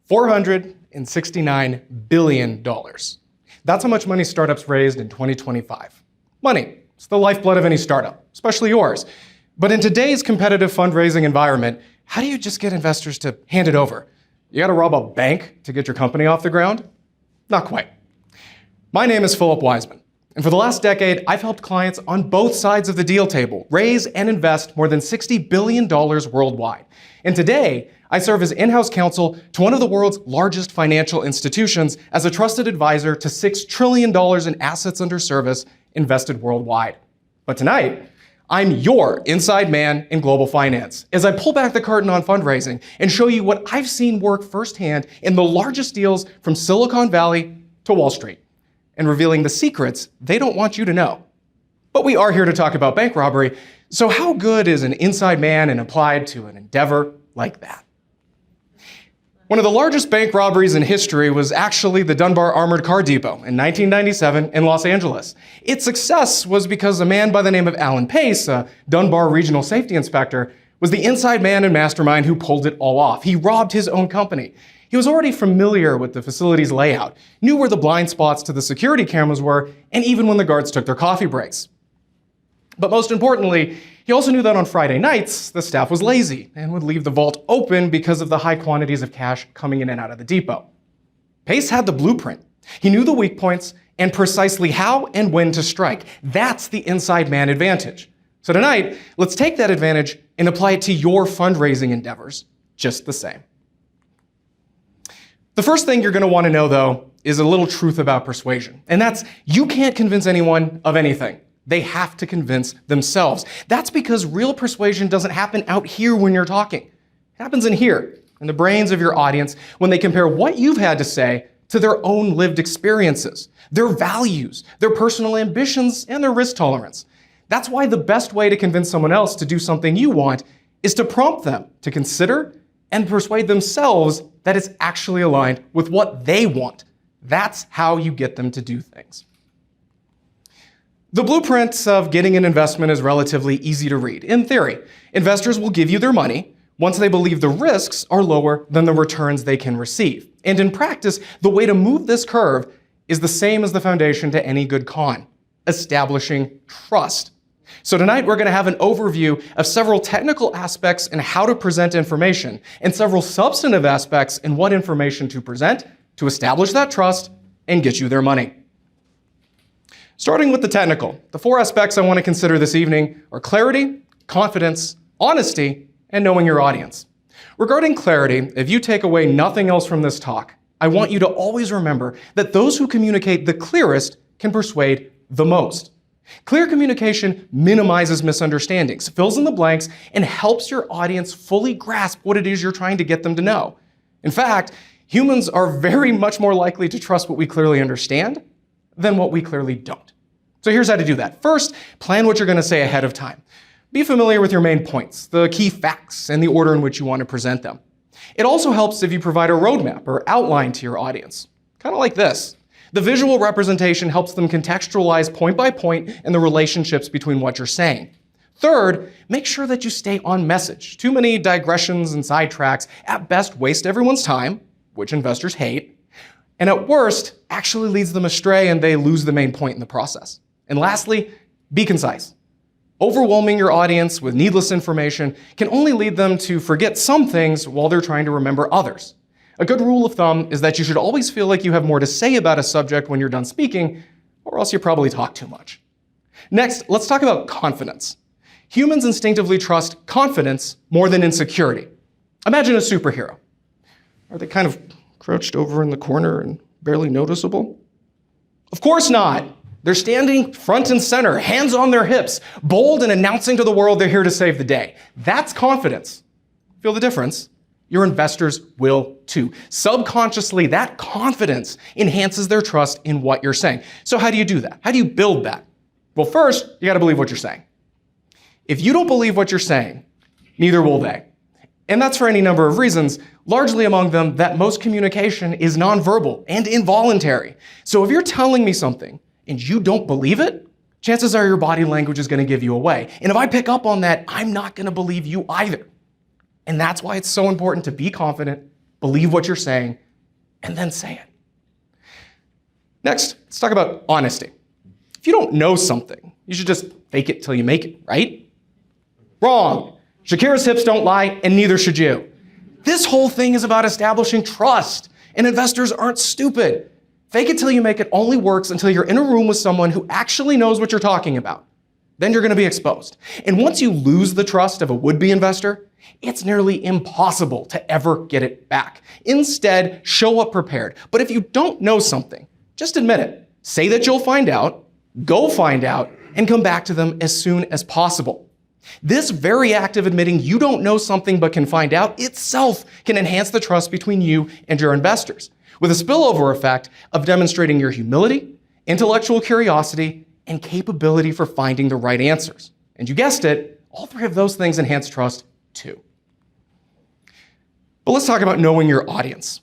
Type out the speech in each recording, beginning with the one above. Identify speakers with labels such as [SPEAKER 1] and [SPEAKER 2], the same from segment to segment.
[SPEAKER 1] $469 billion. That's how much money startups raised in 2025. Money, it's the lifeblood of any startup, especially yours. But in today's competitive fundraising environment, how do you just get investors to hand it over? You gotta rob a bank to get your company off the ground? Not quite. My name is Wiseman, and for the last decade, I've helped clients on both sides of the deal table raise and invest more than $60 billion worldwide. And today, I serve as in-house counsel to one of the world's largest financial institutions as a trusted advisor to $6 trillion in assets under service invested worldwide. But tonight, I'm your inside man in global finance as I pull back the curtain on fundraising and show you what I've seen work firsthand in the largest deals from Silicon Valley to Wall Street, and revealing the secrets they don't want you to know. But we are here to talk about bank robbery, so how good is an inside man and applied to an endeavor like that? One of the largest bank robberies in history was actually the Dunbar Armored Car Depot in 1997 in Los Angeles. Its success was because a man by the name of Alan Pace, a Dunbar regional safety inspector, was the inside man and mastermind who pulled it all off. He robbed his own company. He was already familiar with the facility's layout, knew where the blind spots to the security cameras were, and even when the guards took their coffee breaks. But most importantly, he also knew that on Friday nights, the staff was lazy and would leave the vault open because of the high quantities of cash coming in and out of the depot. Pace had the blueprint. He knew the weak points and precisely how and when to strike. That's the inside man advantage. So tonight, let's take that advantage and apply it to your fundraising endeavors just the same. The first thing you're going to want to know, though, is a little truth about persuasion. And that's, you can't convince anyone of anything. They have to convince themselves. That's because real persuasion doesn't happen out here when you're talking. It happens in here, in the brains of your audience, when they compare what you've had to say to their own lived experiences, their values, their personal ambitions, and their risk tolerance. That's why the best way to convince someone else to do something you want is to prompt them to consider and persuade themselves that it's actually aligned with what they want. That's how you get them to do things. The blueprint of getting an investment is relatively easy to read. In theory, investors will give you their money once they believe the risks are lower than the returns they can receive. And in practice, the way to move this curve is the same as the foundation to any good con: establishing trust. So tonight we're going to have an overview of several technical aspects in how to present information and several substantive aspects in what information to present to establish that trust and get you their money. Starting with the technical, the four aspects I want to consider this evening are clarity, confidence, honesty, and knowing your audience. Regarding clarity, if you take away nothing else from this talk, I want you to always remember that those who communicate the clearest can persuade the most. Clear communication minimizes misunderstandings, fills in the blanks, and helps your audience fully grasp what it is you're trying to get them to know. In fact, humans are very much more likely to trust what we clearly understand than what we clearly don't. So here's how to do that. First, plan what you're going to say ahead of time. Be familiar with your main points, the key facts, and the order in which you want to present them. It also helps if you provide a roadmap or outline to your audience, kind of like this. The visual representation helps them contextualize point by point and the relationships between what you're saying. Third, make sure that you stay on message. Too many digressions and sidetracks at best waste everyone's time, which investors hate, and at worst, actually leads them astray and they lose the main point in the process. And lastly, be concise. Overwhelming your audience with needless information can only lead them to forget some things while they're trying to remember others. A good rule of thumb is that you should always feel like you have more to say about a subject when you're done speaking, or else you probably talk too much. Next, let's talk about confidence. Humans instinctively trust confidence more than insecurity. Imagine a superhero. Are they kind of crouched over in the corner and barely noticeable? Of course not. They're standing front and center, hands on their hips, bold and announcing to the world they're here to save the day. That's confidence. Feel the difference? Your investors will too. Subconsciously, that confidence enhances their trust in what you're saying. So how do you do that? How do you build that? Well, first, you got to believe what you're saying. If you don't believe what you're saying, neither will they. And that's for any number of reasons, largely among them that most communication is nonverbal and involuntary. So if you're telling me something and you don't believe it, chances are your body language is going to give you away. And if I pick up on that, I'm not going to believe you either. And that's why it's so important to be confident believe what you're saying, and then say it. Next, let's talk about honesty. If you don't know something, you should just fake it till you make it, right? Wrong. Shakira's hips don't lie, and neither should you. This whole thing is about establishing trust, and investors aren't stupid. Fake it till you make it only works until you're in a room with someone who actually knows what you're talking about. Then you're going to be exposed. And once you lose the trust of a would-be investor, it's nearly impossible to ever get it back. Instead, show up prepared. But if you don't know something, just admit it. Say that you'll find out, go find out, and come back to them as soon as possible. This very act of admitting you don't know something but can find out itself can enhance the trust between you and your investors, with a spillover effect of demonstrating your humility, intellectual curiosity, and capability for finding the right answers. And you guessed it, all three of those things enhance trust too. But let's talk about knowing your audience.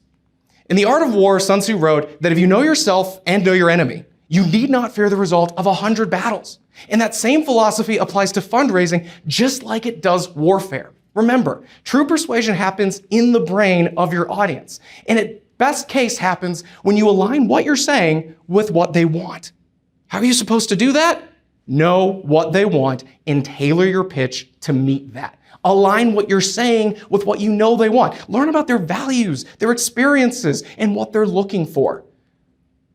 [SPEAKER 1] In The Art of War, Sun Tzu wrote that if you know yourself and know your enemy, you need not fear the result of 100 battles. And that same philosophy applies to fundraising just like it does warfare. Remember, true persuasion happens in the brain of your audience. And at best case happens when you align what you're saying with what they want. How are you supposed to do that? Know what they want and tailor your pitch to meet that. Align what you're saying with what you know they want. Learn about their values, their experiences, and what they're looking for.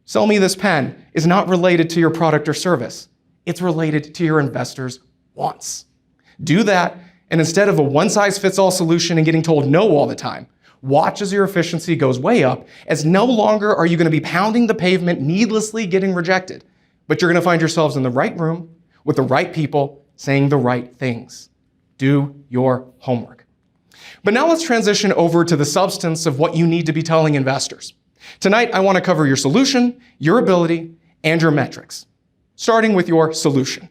[SPEAKER 1] Sell me this pen is not related to your product or service. It's related to your investors' wants. Do that, and instead of a one-size-fits-all solution and getting told no all the time, watch as your efficiency goes way up, as no longer are you going to be pounding the pavement, needlessly getting rejected, but you're going to find yourselves in the right room with the right people saying the right things. Do your homework. But now let's transition over to the substance of what you need to be telling investors. Tonight, I want to cover your solution, your ability, and your metrics, starting with your solution.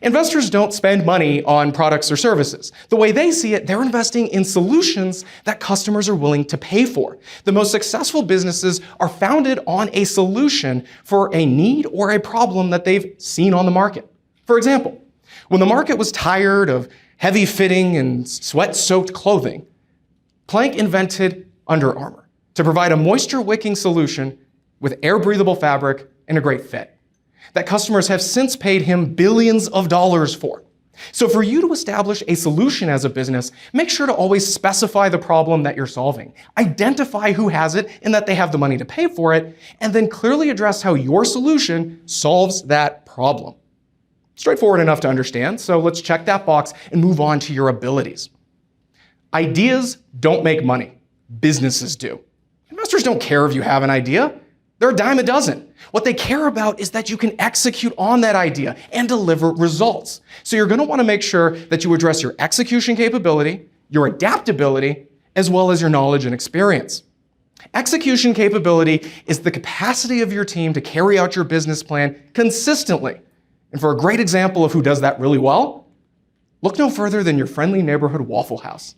[SPEAKER 1] Investors don't spend money on products or services. The way they see it, they're investing in solutions that customers are willing to pay for. The most successful businesses are founded on a solution for a need or a problem that they've seen on the market. For example, when the market was tired of heavy fitting and sweat-soaked clothing, Plank invented Under Armour to provide a moisture-wicking solution with air-breathable fabric and a great fit that customers have since paid him billions of dollars for. So for you to establish a solution as a business, make sure to always specify the problem that you're solving. Identify who has it and that they have the money to pay for it, and then clearly address how your solution solves that problem. Straightforward enough to understand, so let's check that box and move on to your abilities. Ideas don't make money. Businesses do. Investors don't care if you have an idea. They're a dime a dozen. What they care about is that you can execute on that idea and deliver results. So you're going to want to make sure that you address your execution capability, your adaptability, as well as your knowledge and experience. Execution capability is the capacity of your team to carry out your business plan consistently. And for a great example of who does that really well, look no further than your friendly neighborhood Waffle House.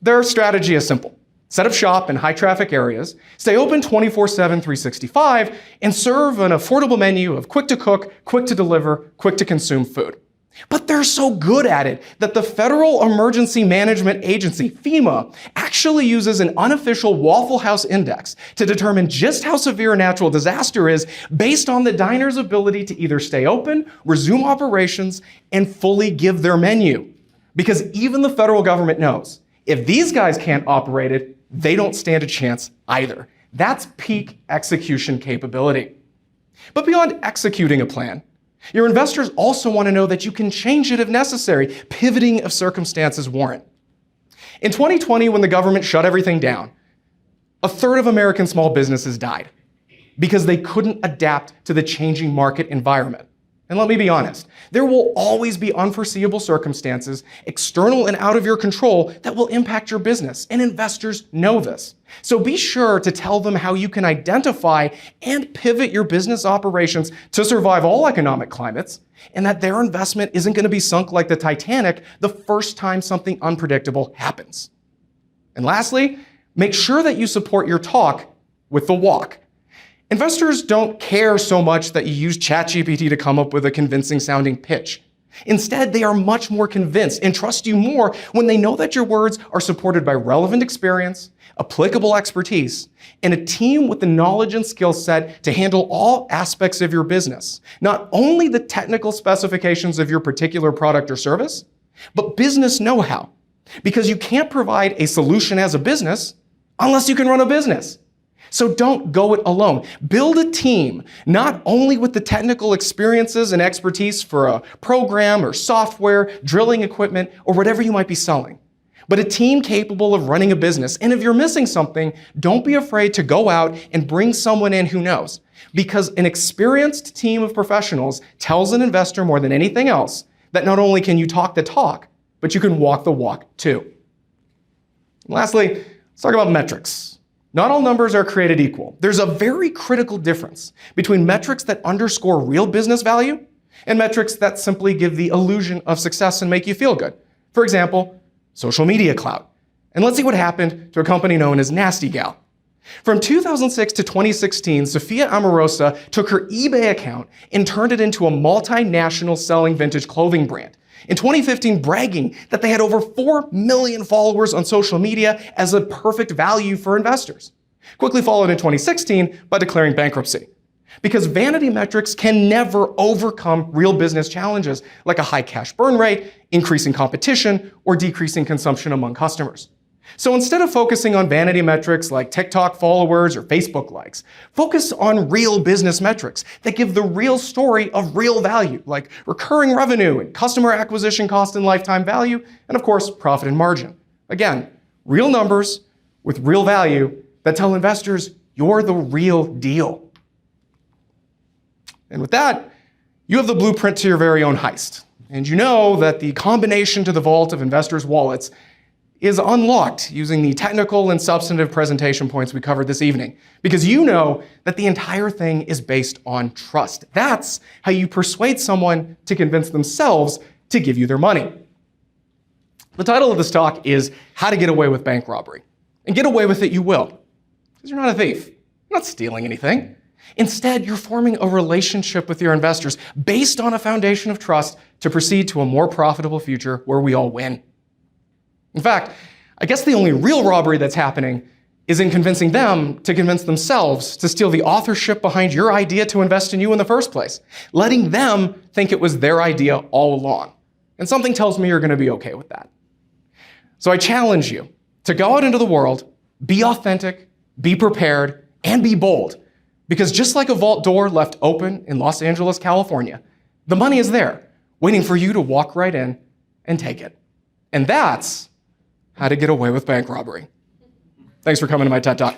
[SPEAKER 1] Their strategy is simple. Set up shop in high-traffic areas, stay open 24/7, 365, and serve an affordable menu of quick-to-cook, quick-to-deliver, quick-to-consume food. But they're so good at it that the Federal Emergency Management Agency, FEMA, actually uses an unofficial Waffle House index to determine just how severe a natural disaster is based on the diner's ability to either stay open, resume operations, and fully give their menu. Because even the federal government knows, if these guys can't operate it, they don't stand a chance either. That's peak execution capability. But beyond executing a plan, your investors also want to know that you can change it if necessary, pivoting if circumstances warrant. In 2020, when the government shut everything down, a third of American small businesses died because they couldn't adapt to the changing market environment. And let me be honest, there will always be unforeseeable circumstances, external and out of your control, that will impact your business, and investors know this. So be sure to tell them how you can identify and pivot your business operations to survive all economic climates, and that their investment isn't going to be sunk like the Titanic the first time something unpredictable happens. And lastly, make sure that you support your talk with the walk. Investors don't care so much that you use ChatGPT to come up with a convincing sounding pitch. Instead, they are much more convinced and trust you more when they know that your words are supported by relevant experience, applicable expertise, and a team with the knowledge and skill set to handle all aspects of your business. Not only the technical specifications of your particular product or service, but business know-how. Because you can't provide a solution as a business unless you can run a business. So don't go it alone. Build a team, not only with the technical experiences and expertise for a program or software, drilling equipment, or whatever you might be selling, but a team capable of running a business. And if you're missing something, don't be afraid to go out and bring someone in who knows. Because an experienced team of professionals tells an investor more than anything else that not only can you talk the talk, but you can walk the walk too. And lastly, let's talk about metrics. Not all numbers are created equal. There's a very critical difference between metrics that underscore real business value and metrics that simply give the illusion of success and make you feel good. For example, social media clout. And let's see what happened to a company known as Nasty Gal. From 2006 to 2016, Sophia Amorosa took her eBay account and turned it into a multinational selling vintage clothing brand. In 2015, bragging that they had over 4 million followers on social media as a perfect value for investors. Quickly followed in 2016 by declaring bankruptcy. Because vanity metrics can never overcome real business challenges like a high cash burn rate, increasing competition, or decreasing consumption among customers. So instead of focusing on vanity metrics like TikTok followers or Facebook likes, focus on real business metrics that give the real story of real value, like recurring revenue and customer acquisition cost and lifetime value, and of course, profit and margin. Again, real numbers with real value that tell investors you're the real deal. And with that, you have the blueprint to your very own heist. And you know that the combination to the vault of investors' wallets is unlocked using the technical and substantive presentation points we covered this evening, because you know that the entire thing is based on trust. That's how you persuade someone to convince themselves to give you their money. The title of this talk is How to Get Away with Bank Robbery. And get away with it you will, because you're not a thief. You're not stealing anything. Instead, you're forming a relationship with your investors based on a foundation of trust to proceed to a more profitable future where we all win. In fact, I guess the only real robbery that's happening is in convincing them to convince themselves to steal the authorship behind your idea to invest in you in the first place, letting them think it was their idea all along. And something tells me you're going to be okay with that. So I challenge you to go out into the world, be authentic, be prepared, and be bold. Because just like a vault door left open in Los Angeles, California, the money is there, waiting for you to walk right in and take it. And that's how to get away with bank robbery. Thanks for coming to my TED Talk.